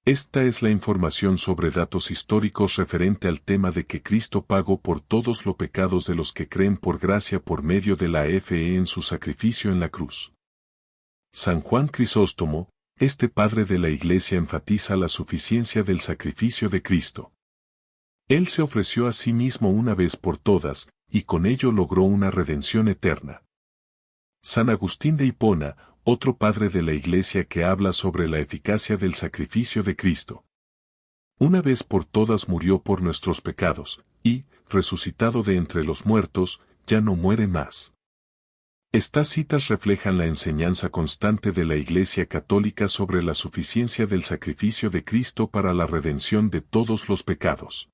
Esta es la información sobre datos históricos referente al tema de que Cristo pagó por todos los pecados de los que creen por gracia por medio de la fe en su sacrificio en la cruz. San Juan Crisóstomo, este padre de la Iglesia, enfatiza la suficiencia del sacrificio de Cristo. Él se ofreció a sí mismo una vez por todas, y con ello logró una redención eterna. San Agustín de Hipona, otro padre de la Iglesia, que habla sobre la eficacia del sacrificio de Cristo. Una vez por todas murió por nuestros pecados, y, resucitado de entre los muertos, ya no muere más. Estas citas reflejan la enseñanza constante de la Iglesia Católica sobre la suficiencia del sacrificio de Cristo para la redención de todos los pecados.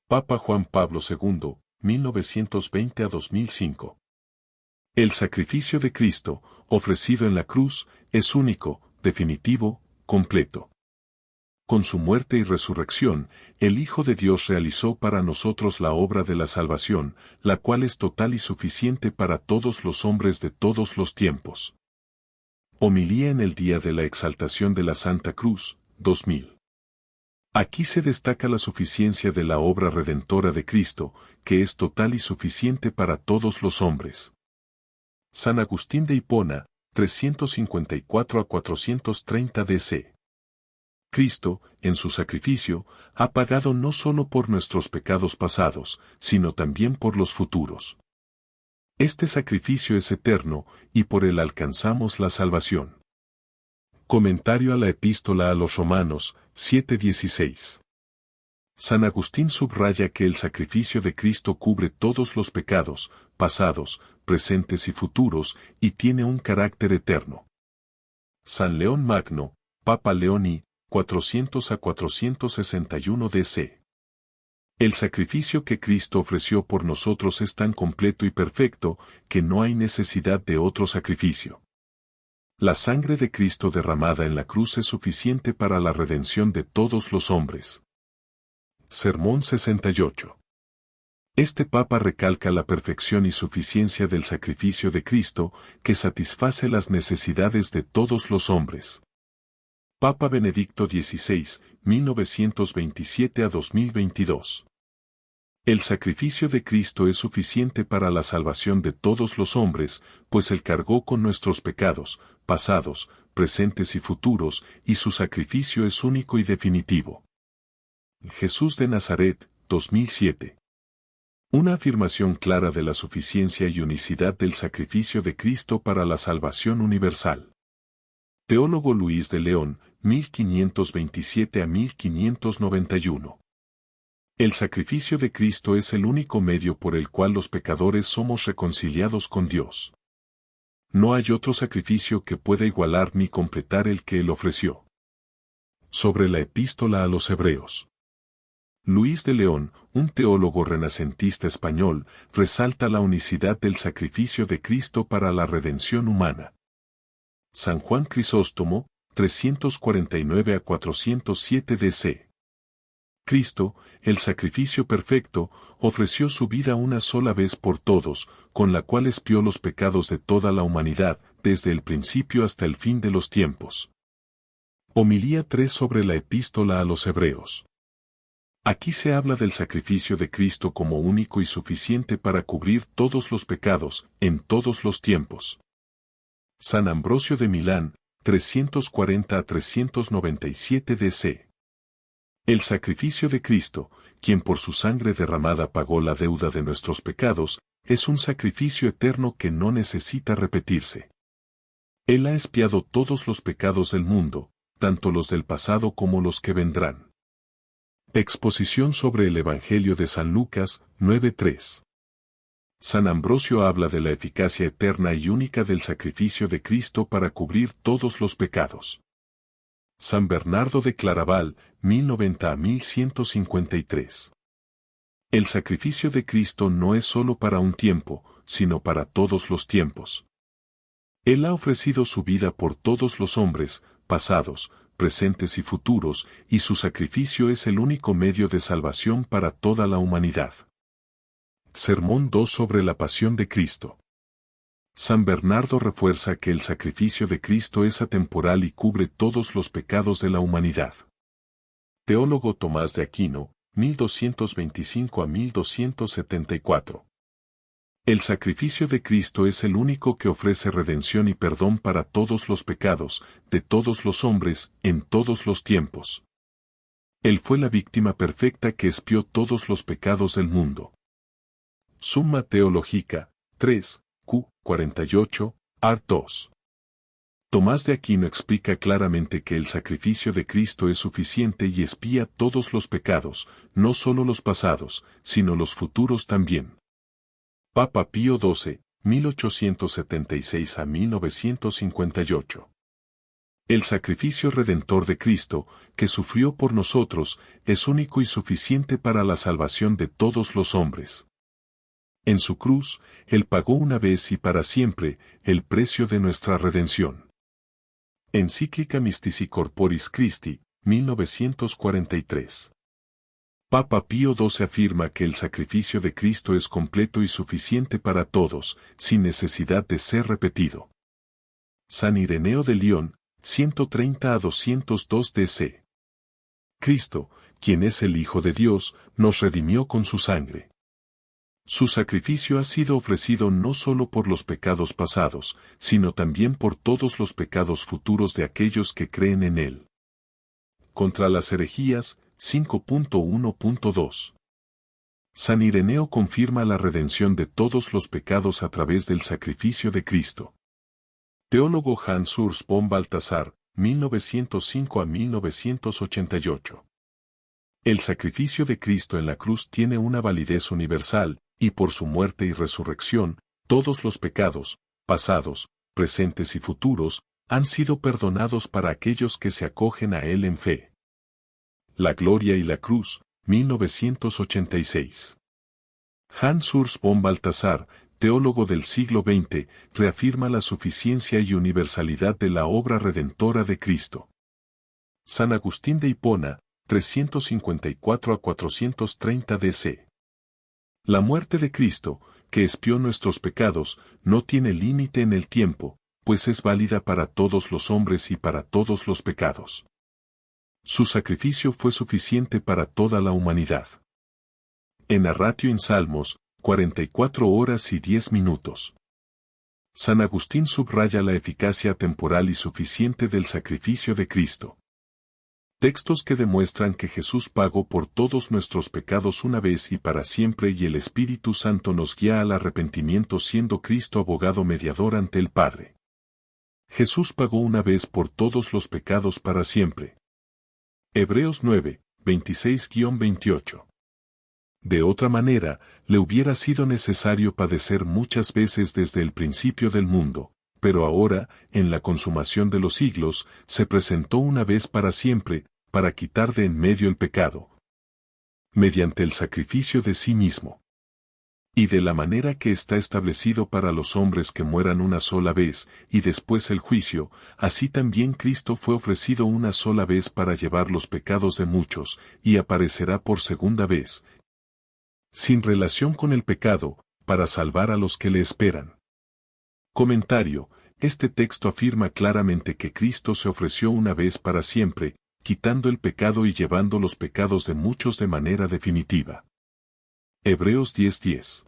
Papa Juan Pablo II, 1920 a 2005. El sacrificio de Cristo, ofrecido en la cruz, es único, definitivo, completo. Con su muerte y resurrección, el Hijo de Dios realizó para nosotros la obra de la salvación, la cual es total y suficiente para todos los hombres de todos los tiempos. Homilía en el día de la exaltación de la Santa Cruz, 2000. Aquí se destaca la suficiencia de la obra redentora de Cristo, que es total y suficiente para todos los hombres. San Agustín de Hipona, 354 a 430 DC. Cristo, en su sacrificio, ha pagado no solo por nuestros pecados pasados, sino también por los futuros. Este sacrificio es eterno, y por él alcanzamos la salvación. Comentario a la Epístola a los Romanos, 7:16. San Agustín subraya que el sacrificio de Cristo cubre todos los pecados, pasados, presentes y futuros, y tiene un carácter eterno. San León Magno, Papa León I, 400 a 461 DC. El sacrificio que Cristo ofreció por nosotros es tan completo y perfecto, que no hay necesidad de otro sacrificio. La sangre de Cristo derramada en la cruz es suficiente para la redención de todos los hombres. Sermón 68. Este Papa recalca la perfección y suficiencia del sacrificio de Cristo, que satisface las necesidades de todos los hombres. Papa Benedicto XVI, 1927 a 2022. El sacrificio de Cristo es suficiente para la salvación de todos los hombres, pues Él cargó con nuestros pecados, pasados, presentes y futuros, y su sacrificio es único y definitivo. Jesús de Nazaret, 2007. Una afirmación clara de la suficiencia y unicidad del sacrificio de Cristo para la salvación universal. Teólogo Luis de León, 1527 a 1591. El sacrificio de Cristo es el único medio por el cual los pecadores somos reconciliados con Dios. No hay otro sacrificio que pueda igualar ni completar el que Él ofreció. Sobre la Epístola a los Hebreos. Luis de León, un teólogo renacentista español, resalta la unicidad del sacrificio de Cristo para la redención humana. San Juan Crisóstomo, 349 a 407 DC. Cristo, el sacrificio perfecto, ofreció su vida una sola vez por todos, con la cual expió los pecados de toda la humanidad, desde el principio hasta el fin de los tiempos. Homilía 3 sobre la Epístola a los Hebreos. Aquí se habla del sacrificio de Cristo como único y suficiente para cubrir todos los pecados, en todos los tiempos. San Ambrosio de Milán, 340 a 397 DC. El sacrificio de Cristo, quien por su sangre derramada pagó la deuda de nuestros pecados, es un sacrificio eterno que no necesita repetirse. Él ha expiado todos los pecados del mundo, tanto los del pasado como los que vendrán. Exposición sobre el Evangelio de San Lucas, 9:3. San Ambrosio habla de la eficacia eterna y única del sacrificio de Cristo para cubrir todos los pecados. San Bernardo de Claraval, 1090 a 1153. El sacrificio de Cristo no es solo para un tiempo, sino para todos los tiempos. Él ha ofrecido su vida por todos los hombres, pasados, presentes y futuros, y su sacrificio es el único medio de salvación para toda la humanidad. Sermón 2 sobre la pasión de Cristo. San Bernardo refuerza que el sacrificio de Cristo es atemporal y cubre todos los pecados de la humanidad. Teólogo Tomás de Aquino, 1225 a 1274. El sacrificio de Cristo es el único que ofrece redención y perdón para todos los pecados, de todos los hombres, en todos los tiempos. Él fue la víctima perfecta que expió todos los pecados del mundo. Summa Theologica, 3, Q, 48, Art 2. Tomás de Aquino explica claramente que el sacrificio de Cristo es suficiente y expía todos los pecados, no solo los pasados, sino los futuros también. Papa Pío XII, 1876 a 1958. El sacrificio redentor de Cristo, que sufrió por nosotros, es único y suficiente para la salvación de todos los hombres. En su cruz, Él pagó una vez y para siempre el precio de nuestra redención. Encíclica Mystici Corporis Christi, 1943. Papa Pío XII afirma que el sacrificio de Cristo es completo y suficiente para todos, sin necesidad de ser repetido. San Ireneo de León, 130 a 202 DC. Cristo, quien es el Hijo de Dios, nos redimió con su sangre. Su sacrificio ha sido ofrecido no solo por los pecados pasados, sino también por todos los pecados futuros de aquellos que creen en Él. Contra las herejías, 5.1.2. San Ireneo confirma la redención de todos los pecados a través del sacrificio de Cristo. Teólogo Hans Urs von Balthasar, 1905 a 1988. El sacrificio de Cristo en la cruz tiene una validez universal, y por su muerte y resurrección, todos los pecados, pasados, presentes y futuros, han sido perdonados para aquellos que se acogen a Él en fe. La gloria y la cruz, 1986. Hans Urs von Balthasar, teólogo del siglo XX, reafirma la suficiencia y universalidad de la obra redentora de Cristo. San Agustín de Hipona, 354 a 430 DC. La muerte de Cristo, que expió nuestros pecados, no tiene límite en el tiempo, pues es válida para todos los hombres y para todos los pecados. Su sacrificio fue suficiente para toda la humanidad. En Narratio in Salmos, 44 horas y 10 minutos. San Agustín subraya la eficacia temporal y suficiente del sacrificio de Cristo. Textos que demuestran que Jesús pagó por todos nuestros pecados una vez y para siempre y el Espíritu Santo nos guía al arrepentimiento siendo Cristo abogado mediador ante el Padre. Jesús pagó una vez por todos los pecados para siempre. Hebreos 9, 26-28. De otra manera, le hubiera sido necesario padecer muchas veces desde el principio del mundo, pero ahora, en la consumación de los siglos, se presentó una vez para siempre, para quitar de en medio el pecado, mediante el sacrificio de sí mismo. Y de la manera que está establecido para los hombres que mueran una sola vez, y después el juicio, así también Cristo fue ofrecido una sola vez para llevar los pecados de muchos, y aparecerá por segunda vez, sin relación con el pecado, para salvar a los que le esperan. Comentario: este texto afirma claramente que Cristo se ofreció una vez para siempre, quitando el pecado y llevando los pecados de muchos de manera definitiva. Hebreos 10:10.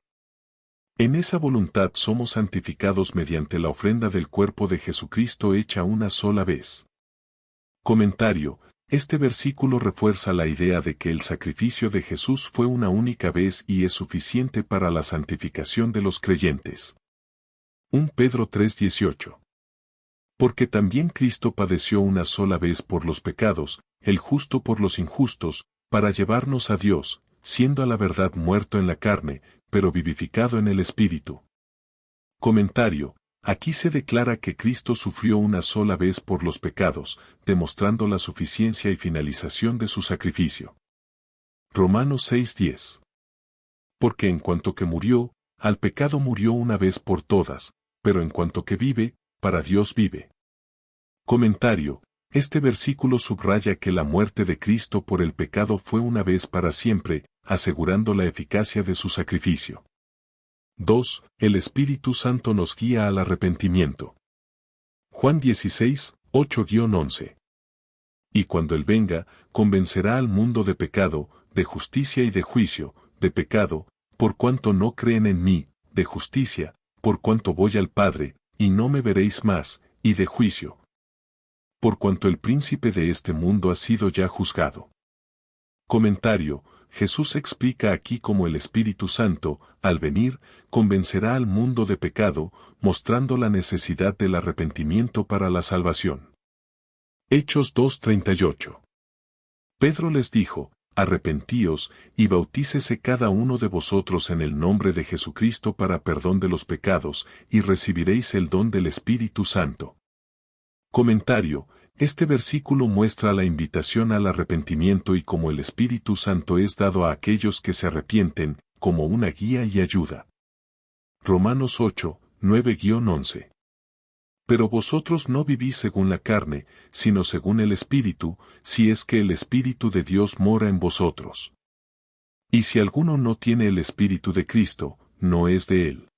En esa voluntad somos santificados mediante la ofrenda del cuerpo de Jesucristo hecha una sola vez. Comentario: este versículo refuerza la idea de que el sacrificio de Jesús fue una única vez y es suficiente para la santificación de los creyentes. 1 Pedro 3:18. Porque también Cristo padeció una sola vez por los pecados, el justo por los injustos, para llevarnos a Dios, siendo a la verdad muerto en la carne, pero vivificado en el Espíritu. Comentario: aquí se declara que Cristo sufrió una sola vez por los pecados, demostrando la suficiencia y finalización de su sacrificio. Romanos 6:10. Porque en cuanto que murió, al pecado murió una vez por todas, pero en cuanto que vive, para Dios vive. Comentario: este versículo subraya que la muerte de Cristo por el pecado fue una vez para siempre, asegurando la eficacia de su sacrificio. 2. El Espíritu Santo nos guía al arrepentimiento. Juan 16, 8-11. Y cuando Él venga, convencerá al mundo de pecado, de justicia y de juicio, de pecado, por cuanto no creen en mí, de justicia, por cuanto voy al Padre, y no me veréis más, y de juicio, por cuanto el príncipe de este mundo ha sido ya juzgado. Comentario: Jesús explica aquí cómo el Espíritu Santo, al venir, convencerá al mundo de pecado, mostrando la necesidad del arrepentimiento para la salvación. Hechos 2:38. Pedro les dijo: Arrepentíos, y bautícese cada uno de vosotros en el nombre de Jesucristo para perdón de los pecados, y recibiréis el don del Espíritu Santo. Comentario: Este versículo muestra la invitación al arrepentimiento y cómo el Espíritu Santo es dado a aquellos que se arrepienten, como una guía y ayuda. Romanos 8, 9-11. Pero vosotros no vivís según la carne, sino según el Espíritu, si es que el Espíritu de Dios mora en vosotros. Y si alguno no tiene el Espíritu de Cristo, no es de él.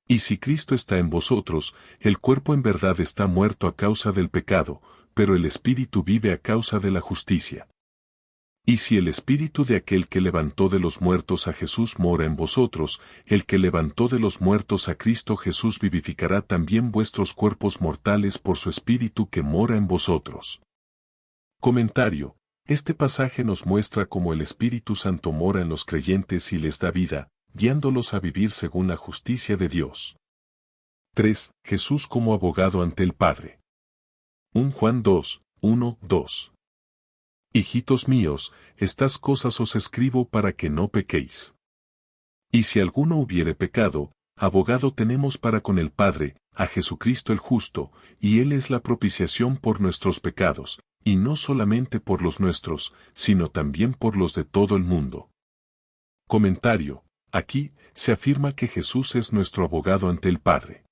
Y si Cristo está en vosotros, el cuerpo en verdad está muerto a causa del pecado, pero el Espíritu vive a causa de la justicia. Y si el Espíritu de aquel que levantó de los muertos a Jesús mora en vosotros, el que levantó de los muertos a Cristo Jesús vivificará también vuestros cuerpos mortales por su Espíritu que mora en vosotros. Comentario: Este pasaje nos muestra cómo el Espíritu Santo mora en los creyentes y les da vida, guiándolos a vivir según la justicia de Dios. 3. Jesús como abogado ante el Padre. 1 Juan 2, 1, 2. Hijitos míos, estas cosas os escribo para que no pequéis. Y si alguno hubiere pecado, abogado tenemos para con el Padre, a Jesucristo el justo, y Él es la propiciación por nuestros pecados, y no solamente por los nuestros, sino también por los de todo el mundo. Comentario: Aquí, se afirma que Jesús es nuestro abogado ante el Padre.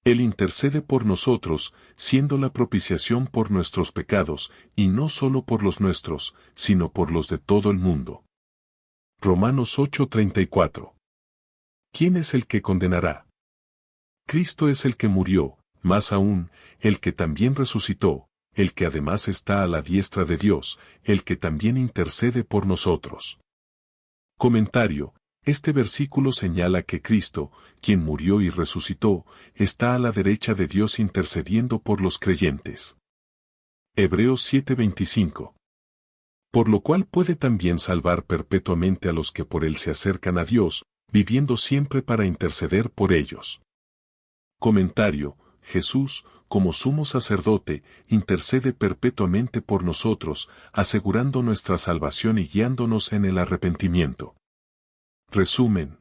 Él intercede por nosotros, siendo la propiciación por nuestros pecados, y no solo por los nuestros, sino por los de todo el mundo. Romanos 8:34. ¿Quién es el que condenará? Cristo es el que murió, más aún, el que también resucitó, el que además está a la diestra de Dios, el que también intercede por nosotros. Comentario: Este versículo señala que Cristo, quien murió y resucitó, está a la derecha de Dios intercediendo por los creyentes. Hebreos 7:25. Por lo cual puede también salvar perpetuamente a los que por él se acercan a Dios, viviendo siempre para interceder por ellos. Comentario: Jesús, como sumo sacerdote, intercede perpetuamente por nosotros, asegurando nuestra salvación y guiándonos en el arrepentimiento. Resumen.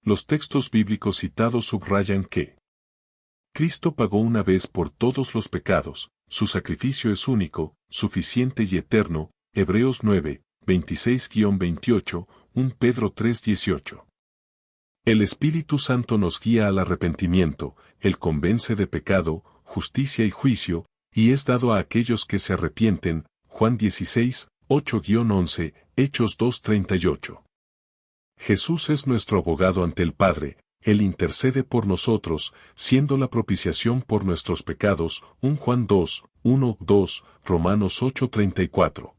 Los textos bíblicos citados subrayan que Cristo pagó una vez por todos los pecados, su sacrificio es único, suficiente y eterno, Hebreos 9, 26-28, 1 Pedro 3:18. El Espíritu Santo nos guía al arrepentimiento, Él convence de pecado, justicia y juicio, y es dado a aquellos que se arrepienten, Juan 16, 8-11, Hechos 2:38. Jesús es nuestro abogado ante el Padre, Él intercede por nosotros, siendo la propiciación por nuestros pecados, 1 Juan 2, 1, 2, Romanos 8:34.